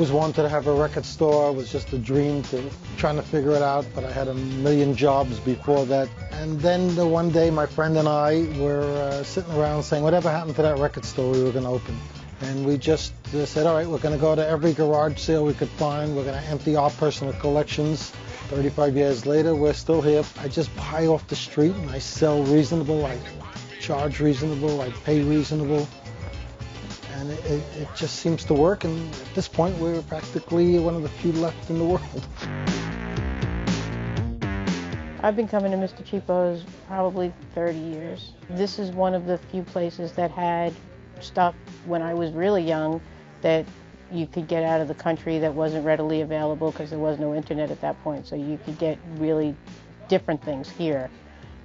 always wanted to have a record store. It was just a dream trying to figure it out, but I had a million jobs before that. And then one day my friend and I were sitting around saying, whatever happened to that record store we were going to open? And we just said, all right, we're going to go to every garage sale we could find. We're going to empty our personal collections. 35 years later, we're still here. I just buy off the street and I sell reasonable. I charge reasonable. I pay reasonable. And it just seems to work. And at this point, we're practically one of the few left in the world. I've been coming to Mr. Cheapo's probably 30 years. This is one of the few places that had stuff when I was really young that you could get out of the country that wasn't readily available because there was no internet at that point. So you could get really different things here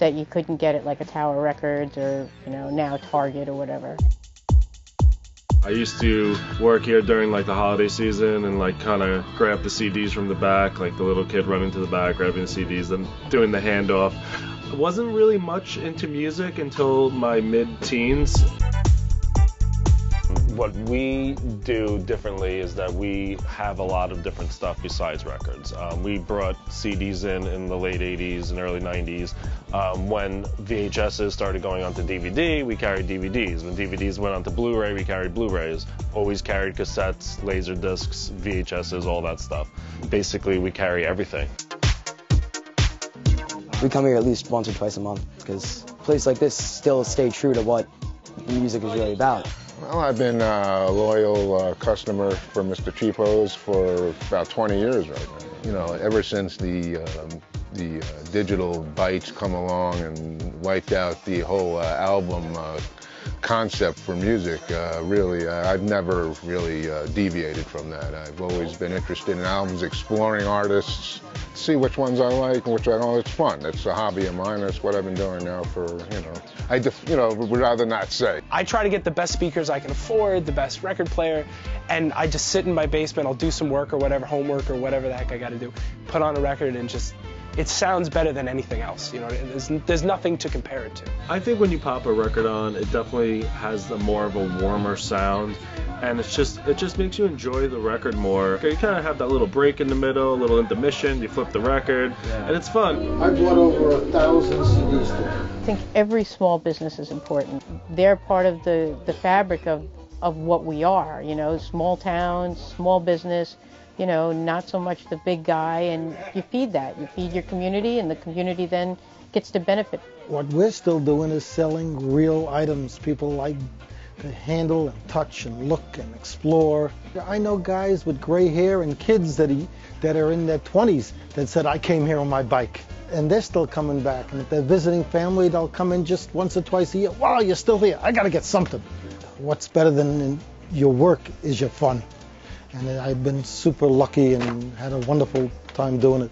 that you couldn't get at like a Tower Records or, now Target or whatever. I used to work here during like the holiday season and like kind of grab the CDs from the back, like the little kid running to the back, grabbing the CDs and doing the handoff. I wasn't really much into music until my mid-teens. What we do differently is that we have a lot of different stuff besides records. We brought CDs in the late 80s and early 90s. When VHSs started going on to DVD, we carried DVDs. When DVDs went on to Blu-ray, we carried Blu-rays. Always carried cassettes, laser discs, VHSs, all that stuff. Basically, we carry everything. We come here at least once or twice a month because a place like this still stay true to what music is really about. Well, I've been a loyal customer for Mr. Cheapo's for about 20 years right now. Ever since the digital bytes come along and wiped out the whole album concept for music, really, I've never really deviated from that. I've always been interested in albums, exploring artists, see which ones I like and which I don't. It's fun. It's a hobby of mine. That's what I've been doing now for, I would rather not say. I try to get the best speakers I can afford, the best record player, and I just sit in my basement. I'll do some work or whatever, homework or whatever the heck I got to do, put on a record and just, it sounds better than anything else. There's nothing to compare it to. I think when you pop a record on, it definitely has more of a warmer sound, and it just makes you enjoy the record more. You kind of have that little break in the middle, a little intermission, you flip the record, and it's fun. I bought over 1,000 CDs today. I think every small business is important. They're part of the fabric of what we are, small towns, small business, not so much the big guy, and you feed that. You feed your community, and the community then gets to benefit. What we're still doing is selling real items people like to handle and touch and look and explore. I know guys with gray hair and kids that are in their 20s that said, I came here on my bike. And they're still coming back. And if they're visiting family, they'll come in just once or twice a year. Wow, you're still here. I got to get something. What's better than your work is your fun. And I've been super lucky and had a wonderful time doing it.